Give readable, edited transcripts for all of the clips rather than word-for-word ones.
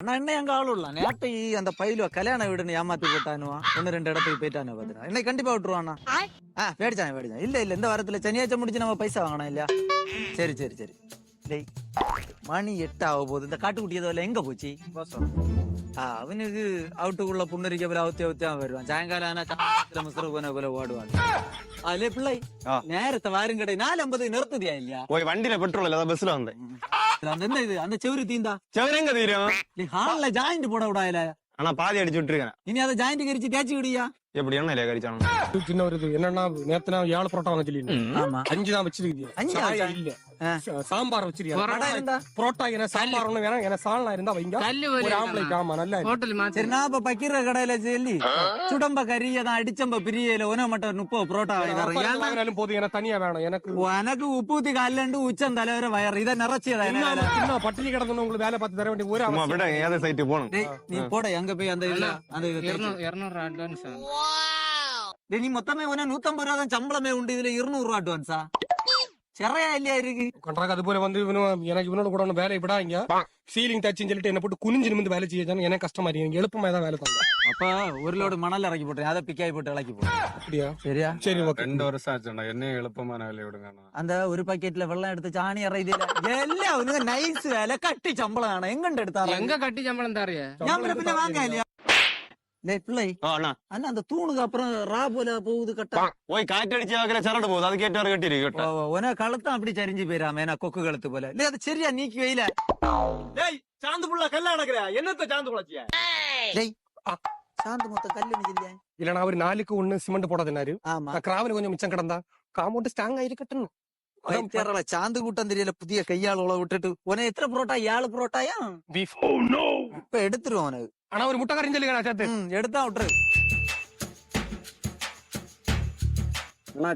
ஆனா என்ன எங்க ஆளுள்ள நேற்று அந்த பையில கல்யாண வீடுன்னு ஏமாத்தி போட்டானுவா 1-2 இடத்துக்கு போயிட்டானு பாத்துனா இன்னைக்கு கண்டிப்பா விட்டுருவானா பேடிச்சான் இல்ல இந்த வாரத்துல சனியாச்சம் முடிச்சு நம்ம பைசா வாங்கணும் இல்லையா சரி டேய் மணி 8 ஆக போகுது இந்த காட்டுக்குட்டியதுல எங்க போச்சு அவனுக்கு அவுட்டுக்குள்ள புண்ணரிக்க போல அவுத்தியா வருவான் சாயங்காலம் ஆனா முசுறு போன போல ஓடுவான் அதுல பிள்ளை நேரத்தை வாரும் கடை 4:50 நிறுத்துதியா இல்லையா போய் வண்டியில பெட்ரோல் இல்ல பஸ்ல வந்தேன் அந்த செவரு தீந்தா செவரு எங்க தீரும் நீ ஹால்ல ஜாயிண்ட் போட விடாயில ஆனா பாதி அடிச்சு விட்டுருக்கேன் இனி அதை ஜாயிண்ட் கரிச்சு தேய்ச்சி விடியா எப்படி என்ன கறிச்சானு சின்ன ஒரு இது என்னன்னா நேத்து நான் 7 புரோட்டா வாங்க சொல்லி 5 தான் வச்சிருக்கீங்க 5 இல்ல சாம்பார் வச்சிருக்கீங்க புரோட்டா என்ன சாம்பார் ஒண்ணு வேணாம் என்ன சால்னா இருந்தா வைங்க ஒரு ஆம்லேட் ஆமா நல்லா சரி நான் இப்ப பக்கீர கடையில சொல்லி சுடம்ப கறியதான் அடிச்சம்ப பிரியல ஒன மட்டும் 30 புரோட்டா வாங்கினாலும் போதும் எனக்கு தனியா வேணும் எனக்கு உப்பு ஊத்தி காலண்டு உச்சம் தலைவர வயர் இதை நிறைச்சதா பட்டினி கிடந்தோன்னு உங்களுக்கு வேலை பார்த்து தர வேண்டிய ஒரு ஏதாவது சைட்டு போகணும் நீ போட எங்க போய் அந்த இல்ல அந்த 200 அட்வான்ஸ் நீ மொத்தமே 150 ரூபா தான் சம்பளமே உண்டு இதுல 200 ரூபா அட்வான்ஸா செறையா இல்லையா இருக்கு கண்ட்ராக்ட் அது போல வந்து எனக்கு இவனோட கூட ஒண்ணு வேலை விடாங்க சீலிங் தச்சுன்னு சொல்லிட்டு என்ன போட்டு குனிஞ்சு நிமிந்து வேலை செய்யணும் எனக்கு கஷ்டமா இருக்கு எழுப்பமா தான் வேலை தந்தாங்க அப்ப ஒரு லோடு மணல் இறக்கி போட்டேன் அதை பிக்காய் போட்டு இறக்கி போட்டேன் அப்படியா சரியா சரி ஓகே 2 வருஷம் ஆச்சுடா என்ன எழுப்பமான வேலையை விடுங்க அந்த ஒரு பாக்கெட்ல வெள்ளம் எடுத்து சாணி இறையில எல்லாம் அவனுக்கு நைஸ் வேலை கட்டி சம்பளம் ஆனா எங்க எடுத்தாரு எங்க கட்டி சம்பளம் தாரியா பின்ன வாங்க இல்லையா பிள்ளை அண்ணா அந்த தூணுக்கு அப்புறம் ரா போல போகுது கட்ட போய் காற்றடிச்சு ஆகல சரடு போகுது அது கேட்டாரு கட்டிருக்கு உன கழுத்தம் அப்படி சரிஞ்சு போயிடாம ஏன்னா கொக்கு கழுத்து போல இல்ல அது சரியா நீக்கி வைல சாந்து புள்ள கல்ல அடக்குற என்னத்த சாந்து புள்ளச்சியா சாந்து மொத்த கல்லு இல்லையா இல்லன்னா அவர் 4க்கு 1 சிமெண்ட் போடாதுனாரு கிராவல் கொஞ்சம் மிச்சம் கிடந்தா காம்பவுண்ட் ஸ்ட்ராங் ஆயிருக்கட்டும் சாந்து கூட்டம் தெரியல புதிய கையால் உழவு விட்டுட்டு உன எத்தனை புரோட்டா 7 புரோட்டாயா பீஃப் இப்ப எடுத்துருவோம் உனக்கு ஆனா ஒரு முட்டை கறிஞ்சு சேர்த்து எடுத்தா விட்டுரு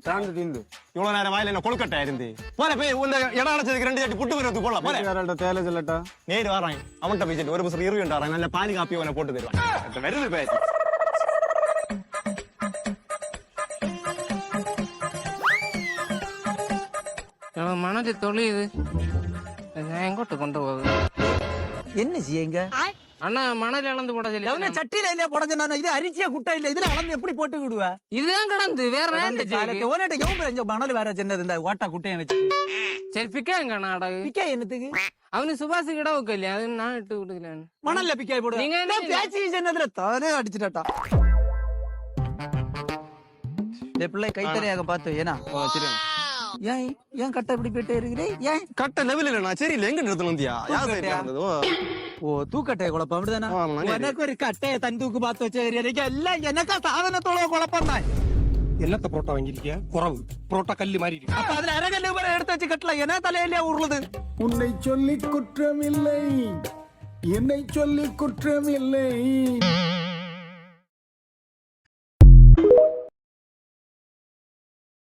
சாந்து தீந்து இவ்வளவு நேரம் வாயில என்ன கொழுக்கட்டா இருந்து போல போய் இந்த இடம் அடைச்சதுக்கு 2 சட்டி புட்டு வரது போலாம் போல தேலை சொல்லட்டா நேரு வரான் அவன்கிட்ட போய் ஒரு பசங்க 20 வரான் நல்ல பானி காப்பி அவனை போட்டு தருவான் வருது பேச மனது தொழியுது எங்கோட்டு கொண்டு போகுது என்ன செய்யுங்க அண்ணா மணல் இழந்து போட சொல்லி சட்டியில இல்லையா போட சொன்னா இது அரிசியா குட்டா இல்ல இதுல அளந்து எப்படி போட்டு விடுவா இதுதான் கடந்து வேற மணல் வேற சின்னது இந்த ஓட்டா குட்டையை வச்சு சரி பிக்காங்க நாடகம் பிக்கா என்னத்துக்கு அவனு சுபாஷு கிட வைக்கலையா அது நான் இட்டு விடுக்கல மணல்ல பிக்காய் போடுங்க நீங்க பேச்சு சின்னதுல தானே அடிச்சுட்டாட்டா பிள்ளை கைத்தறையாக பார்த்து ஏன்னா ஏன் கட்டை இப்படி போயிட்டே இருக்கிறே ஏன் கட்ட லெவல் இல்ல சரி இல்ல எங்க நிறுத்தணும் வந்தியா ஓ தூக்கட்டைய குழப்பம் அப்படிதானே எனக்கு ஒரு கட்டைய தன் தூக்கு பார்த்து வச்ச எல்லாம் எனக்கு சாதனத்தோட குழப்பம் தான் என்னத்த புரோட்டா வாங்கிருக்கியா குறவு புரோட்டா கல்லு மாதிரி இருக்கு அப்ப அதுல அரகல்லு பேரை எடுத்து வச்சு கட்டலாம் என்ன தலையிலே உருளுது உன்னை சொல்லி குற்றமில்லை என்னை சொல்லி குற்றமில்லை